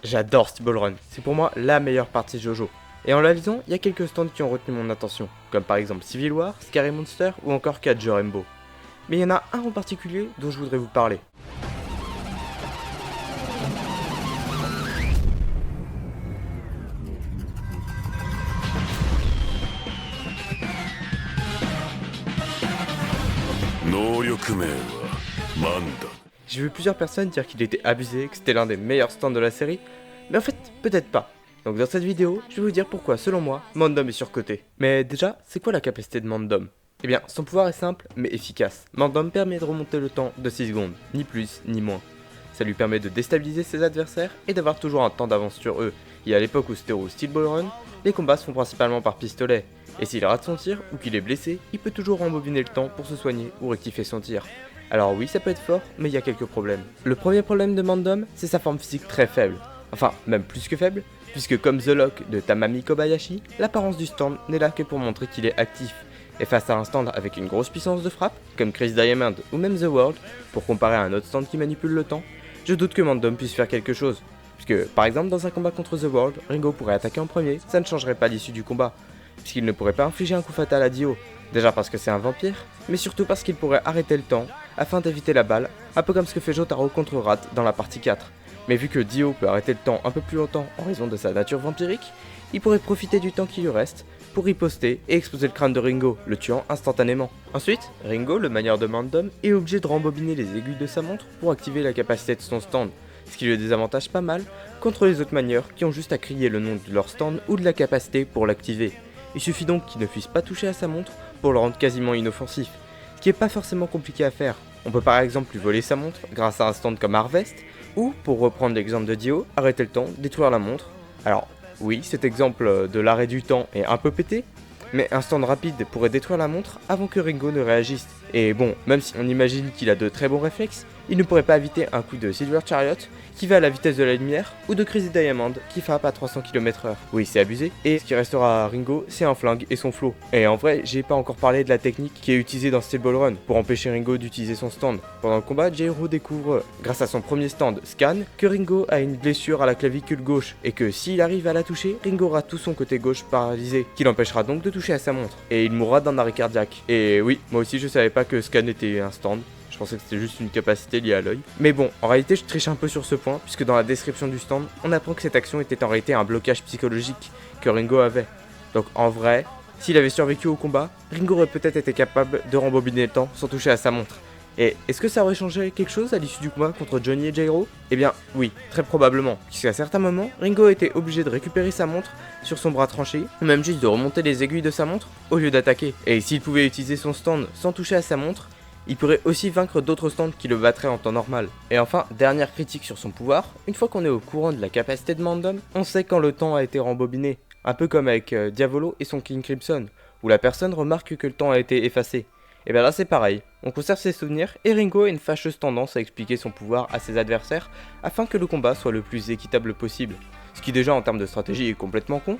J'adore Stable Run, c'est pour moi la meilleure partie de Jojo. Et en la lisant, il y a quelques stands qui ont retenu mon attention, comme par exemple Civil War, Scary Monster ou encore Cadger Rainbow. Mais il y en a un en particulier dont je voudrais vous parler. J'ai vu plusieurs personnes dire qu'il était abusé, que c'était l'un des meilleurs stands de la série, mais en fait, peut-être pas. Donc dans cette vidéo, je vais vous dire pourquoi, selon moi, Mandom est surcoté. Mais déjà, c'est quoi la capacité de Mandom? Eh bien, son pouvoir est simple, mais efficace. Mandom permet de remonter le temps de 6 secondes, ni plus, ni moins. Ça lui permet de déstabiliser ses adversaires et d'avoir toujours un temps d'avance sur eux. Et à l'époque où c'était au Steel Ball Run, les combats se font principalement par pistolet. Et s'il rate son tir ou qu'il est blessé, il peut toujours rembobiner le temps pour se soigner ou rectifier son tir. Alors oui, ça peut être fort, mais il y a quelques problèmes. Le premier problème de Mandom, c'est sa forme physique très faible. Enfin, même plus que faible, puisque comme The Lock de Tamami Kobayashi, l'apparence du stand n'est là que pour montrer qu'il est actif. Et face à un stand avec une grosse puissance de frappe, comme Chris Diamond ou même The World, pour comparer à un autre stand qui manipule le temps, je doute que Mandom puisse faire quelque chose. Puisque, par exemple, dans un combat contre The World, Ringo pourrait attaquer en premier, ça ne changerait pas l'issue du combat, puisqu'il ne pourrait pas infliger un coup fatal à Dio. Déjà parce que c'est un vampire, mais surtout parce qu'il pourrait arrêter le temps afin d'éviter la balle, un peu comme ce que fait Jotaro contre Rat dans la partie 4. Mais vu que Dio peut arrêter le temps un peu plus longtemps en raison de sa nature vampirique, il pourrait profiter du temps qui lui reste pour riposter et exploser le crâne de Ringo, le tuant instantanément. Ensuite, Ringo, le manieur de Mandom, est obligé de rembobiner les aiguilles de sa montre pour activer la capacité de son stand, ce qui le désavantage pas mal contre les autres manieurs qui ont juste à crier le nom de leur stand ou de la capacité pour l'activer. Il suffit donc qu'il ne puisse pas toucher à sa montre pour le rendre quasiment inoffensif, ce qui est pas forcément compliqué à faire. On peut par exemple lui voler sa montre grâce à un stand comme Harvest, ou, pour reprendre l'exemple de Dio, arrêter le temps, détruire la montre. Alors oui, cet exemple de l'arrêt du temps est un peu pété, mais un stand rapide pourrait détruire la montre avant que Ringo ne réagisse. Et bon, même si on imagine qu'il a de très bons réflexes, il ne pourrait pas éviter un coup de Silver Chariot qui va à la vitesse de la lumière ou de Crazy Diamond qui frappe à 300 km/h. Oui, c'est abusé. Et ce qui restera à Ringo, c'est un flingue et son flow. Et en vrai, j'ai pas encore parlé de la technique qui est utilisée dans Steel Ball Run pour empêcher Ringo d'utiliser son stand. Pendant le combat, J-Hero découvre, grâce à son premier stand Scan, que Ringo a une blessure à la clavicule gauche et que s'il arrive à la toucher, Ringo aura tout son côté gauche paralysé, qui l'empêchera donc de toucher à sa montre. Et il mourra d'un arrêt cardiaque. Et oui, moi aussi je savais pas que Scan était un stand. Je pensais que c'était juste une capacité liée à l'œil. Mais bon, en réalité je triche un peu sur ce point, puisque dans la description du stand, on apprend que cette action était en réalité un blocage psychologique que Ringo avait. Donc en vrai, s'il avait survécu au combat, Ringo aurait peut-être été capable de rembobiner le temps sans toucher à sa montre. Et est-ce que ça aurait changé quelque chose à l'issue du combat contre Johnny et J-Hero? Eh bien oui, très probablement, puisqu'à certains moments, Ringo était obligé de récupérer sa montre sur son bras tranché, ou même juste de remonter les aiguilles de sa montre au lieu d'attaquer. Et s'il pouvait utiliser son stand sans toucher à sa montre, il pourrait aussi vaincre d'autres stands qui le battraient en temps normal. Et enfin, dernière critique sur son pouvoir, une fois qu'on est au courant de la capacité de Mandom, on sait quand le temps a été rembobiné, un peu comme avec Diavolo et son King Crimson, où la personne remarque que le temps a été effacé. Et bien là c'est pareil, on conserve ses souvenirs et Ringo a une fâcheuse tendance à expliquer son pouvoir à ses adversaires afin que le combat soit le plus équitable possible, ce qui déjà en termes de stratégie est complètement con,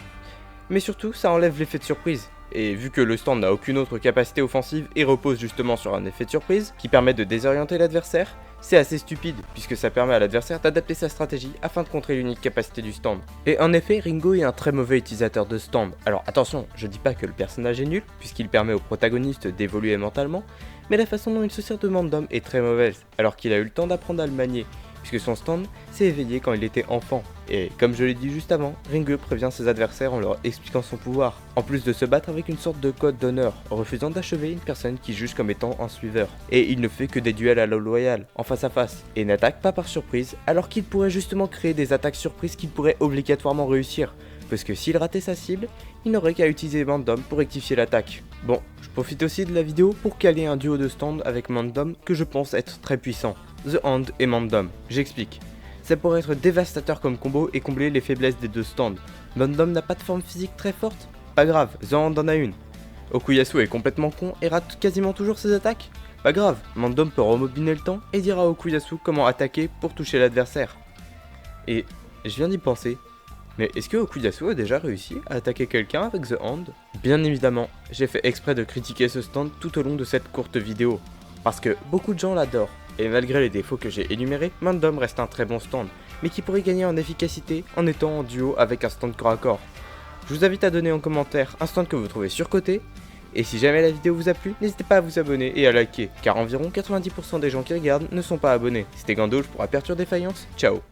mais surtout ça enlève l'effet de surprise. Et vu que le stand n'a aucune autre capacité offensive et repose justement sur un effet de surprise qui permet de désorienter l'adversaire, c'est assez stupide puisque ça permet à l'adversaire d'adapter sa stratégie afin de contrer l'unique capacité du stand. Et en effet, Ringo est un très mauvais utilisateur de stand. Alors attention, je dis pas que le personnage est nul puisqu'il permet au protagoniste d'évoluer mentalement, mais la façon dont il se sert de Mandom est très mauvaise alors qu'il a eu le temps d'apprendre à le manier, puisque son stand s'est éveillé quand il était enfant. Et comme je l'ai dit juste avant, Ringo prévient ses adversaires en leur expliquant son pouvoir, en plus de se battre avec une sorte de code d'honneur, en refusant d'achever une personne qu'il juge comme étant un suiveur. Et il ne fait que des duels à la loyale, en face à face, et n'attaque pas par surprise, alors qu'il pourrait justement créer des attaques surprises qu'il pourrait obligatoirement réussir, parce que s'il ratait sa cible, il n'aurait qu'à utiliser Mandom pour rectifier l'attaque. Bon, je profite aussi de la vidéo pour caler un duo de stand avec Mandom que je pense être très puissant. The Hand et Mandom. J'explique. Ça pourrait être dévastateur comme combo et combler les faiblesses des deux stands. Mandom n'a pas de forme physique très forte? Pas grave, The Hand en a une. Okuyasu est complètement con et rate quasiment toujours ses attaques? Pas grave, Mandom peut remobiner le temps et dira à Okuyasu comment attaquer pour toucher l'adversaire. Et je viens d'y penser. Mais est-ce que Okuyasu a déjà réussi à attaquer quelqu'un avec The Hand? Bien évidemment, j'ai fait exprès de critiquer ce stand tout au long de cette courte vidéo, parce que beaucoup de gens l'adorent, Et malgré les défauts que j'ai énumérés, Mandom reste un très bon stand, mais qui pourrait gagner en efficacité en étant en duo avec un stand corps à corps. Je vous invite à donner en commentaire un stand que vous trouvez surcoté, et si jamais la vidéo vous a plu, n'hésitez pas à vous abonner et à liker, car environ 90% des gens qui regardent ne sont pas abonnés. C'était Gandalf pour Aperture Défaillance, ciao.